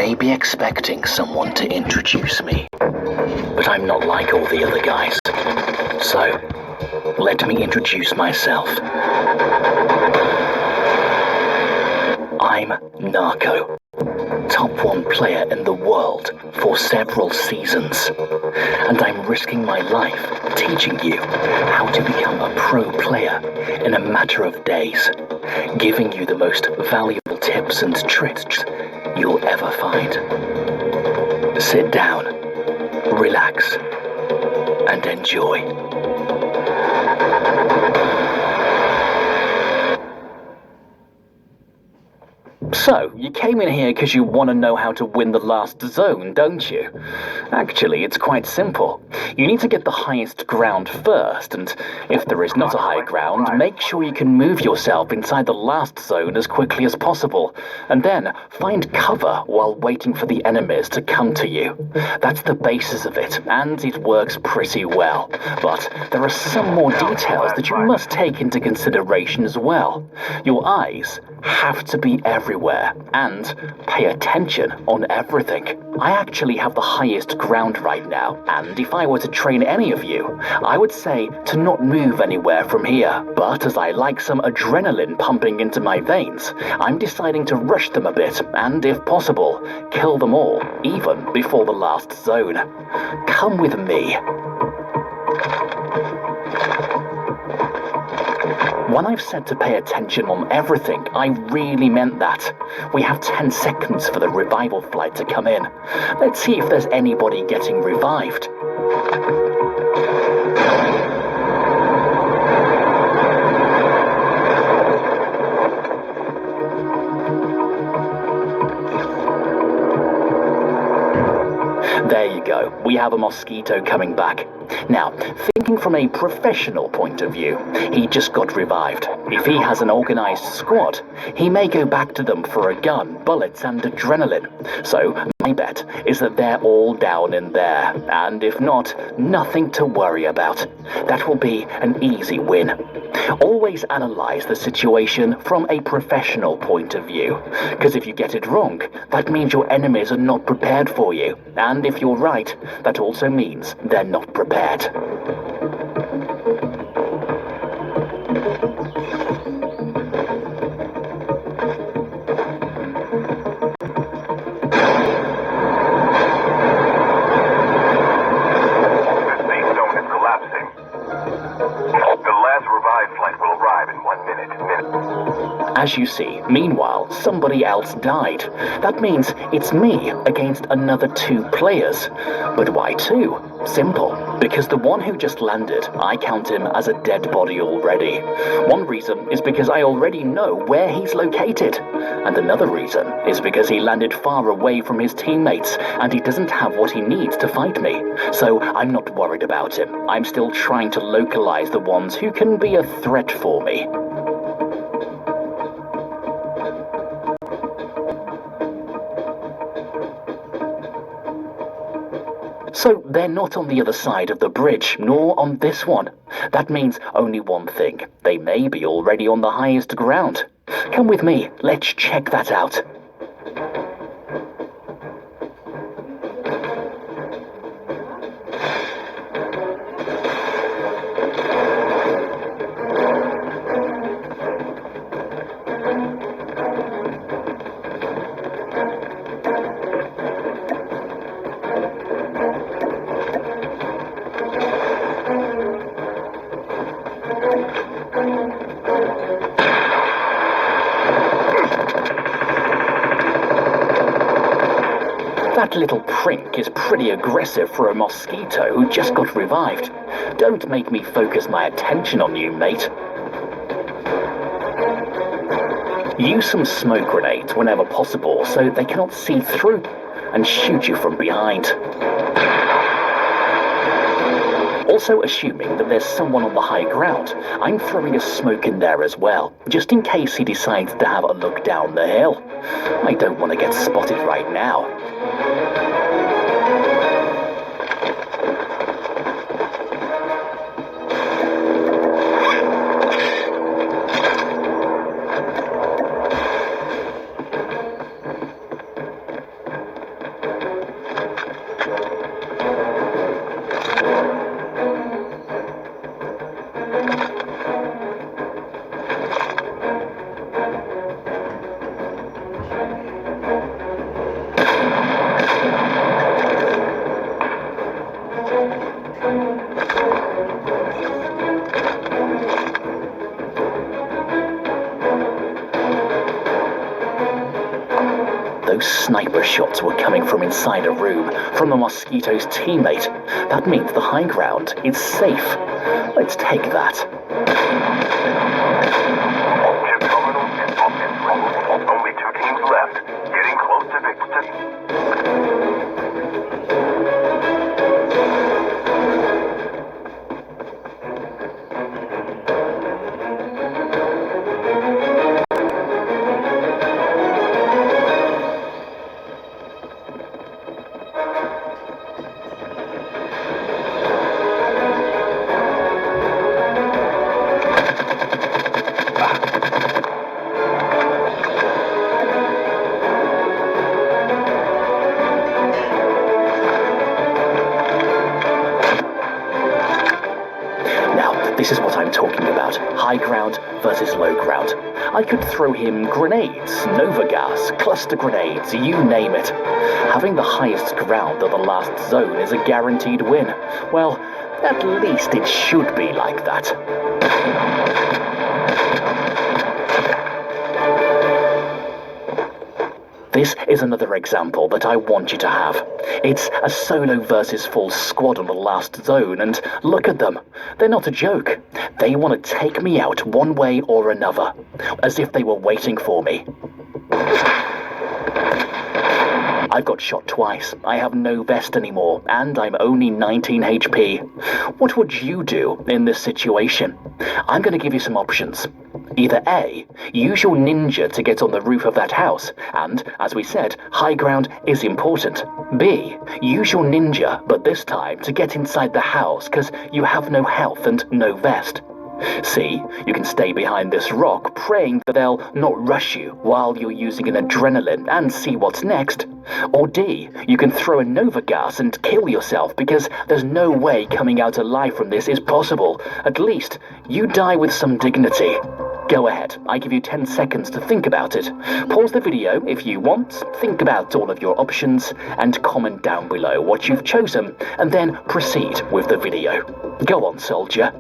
may be expecting someone to introduce me, but I'm not like all the other guys. So, let me introduce myself. I'm Narco, top 1 player in the world for several seasons, and I'm risking my life teaching you how to become a pro player in a matter of days, giving you the most valuable tips and tricks you'll ever find. Sit down, relax, and enjoy. So, you came in here because you want to know how to win the last zone, don't you? Actually, it's quite simple. You need to get the highest ground first, and if there is not a high ground, make sure you can move yourself inside the last zone as quickly as possible, and then find cover while waiting for the enemies to come to you. That's the basis of it, and it works pretty well. But there are some more details that you must take into consideration as well. Your eyes have to be everywhere, and pay attention on everything. I actually have the highest ground right now, and if I were to train any of you, I would say to not move anywhere from here. But as I like some adrenaline pumping into my veins, I'm deciding to rush them a bit, and if possible, kill them all, even before the last zone. Come with me. When I've said to pay attention on everything, I really meant that. We have 10 seconds for the revival flight to come in. Let's see if there's anybody getting revived. There you go, we have a mosquito coming back. Now, thinking from a professional point of view, he just got revived. If he has an organized squad, he may go back to them for a gun, bullets, and adrenaline. So, my bet is that they're all down in there, and if not, nothing to worry about. That will be an easy win. Always analyze the situation from a professional point of view, because if you get it wrong, that means your enemies are not prepared for you, and if you're right, that also means they're not prepared. As you see, meanwhile, somebody else died. That means it's me against another 2 players. But why 2? Simple. Because the one who just landed, I count him as a dead body already. One reason is because I already know where he's located. And another reason is because he landed far away from his teammates, and he doesn't have what he needs to fight me. So I'm not worried about him. I'm still trying to localize the ones who can be a threat for me. So they're not on the other side of the bridge, nor on this one. That means only one thing. They may be already on the highest ground. Come with me, let's check that out. That little prink is pretty aggressive for a mosquito who just got revived. Don't make me focus my attention on you, mate. Use some smoke grenades whenever possible so they cannot see through and shoot you from behind. Also assuming that there's someone on the high ground, I'm throwing a smoke in there as well, just in case he decides to have a look down the hill. I don't want to get spotted right now. Those sniper shots were coming from inside a room, from the Mosquito's teammate. That means the high ground is safe. Let's take that. Chip terminal is up and running. Only 2 teams left. Getting close to victory. This is what I'm talking about. High ground versus low ground. I could throw him grenades, Nova gas, cluster grenades, you name it. Having the highest ground of the last zone is a guaranteed win. Well, at least it should be like that. This is another example that I want you to have. It's a solo versus full squad on the last zone, and look at them. They're not a joke. They want to take me out one way or another, as if they were waiting for me. I've got shot twice, I have no vest anymore, and I'm only 19 HP. What would you do in this situation? I'm going to give you some options. Either A, use your ninja to get on the roof of that house, and, as we said, high ground is important. B, use your ninja, but this time to get inside the house, because you have no health and no vest. C, you can stay behind this rock, praying that they'll not rush you while you're using an adrenaline and see what's next. Or D, you can throw a Nova gas and kill yourself because there's no way coming out alive from this is possible. At least, you die with some dignity. Go ahead, I give you 10 seconds to think about it. Pause the video if you want, think about all of your options, and comment down below what you've chosen, and then proceed with the video. Go on, soldier.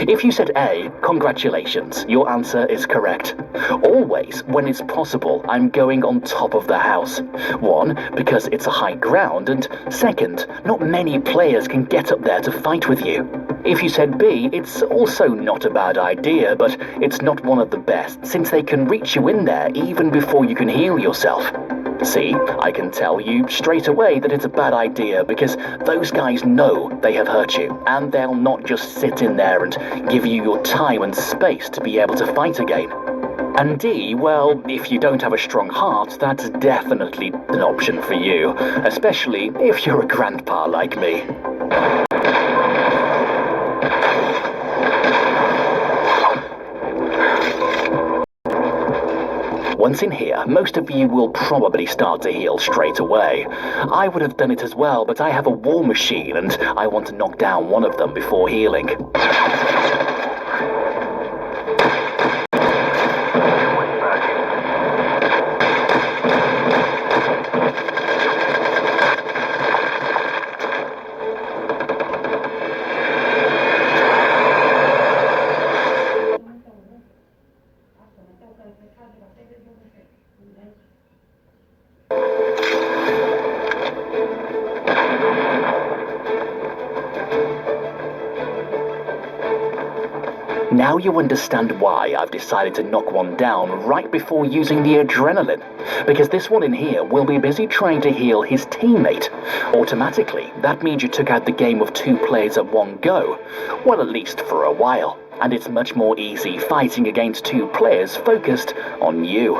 If you said A, congratulations, your answer is correct. Always, when it's possible, I'm going on top of the house. One, because it's a high ground, and second, not many players can get up there to fight with you. If you said B, it's also not a bad idea, but it's not one of the best, since they can reach you in there even before you can heal yourself. See, I can tell you straight away that it's a bad idea because those guys know they have hurt you, and they'll not just sit in there and give you your time and space to be able to fight again. And D, well, if you don't have a strong heart, that's definitely an option for you, especially if you're a grandpa like me. Once in here, most of you will probably start to heal straight away. I would have done it as well, but I have a war machine and I want to knock down one of them before healing. Now you understand why I've decided to knock one down right before using the adrenaline, because this one in here will be busy trying to heal his teammate. Automatically, that means you took out the game of 2 players at one go, well, at least for a while, and it's much more easy fighting against 2 players focused on you.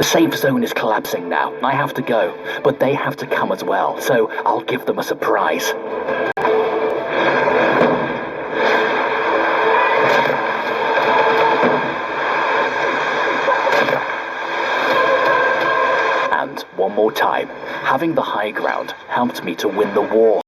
safe zone is collapsing now. I have to go, but they have to come as well, so I'll give them a surprise. And one more time, having the high ground helped me to win the war.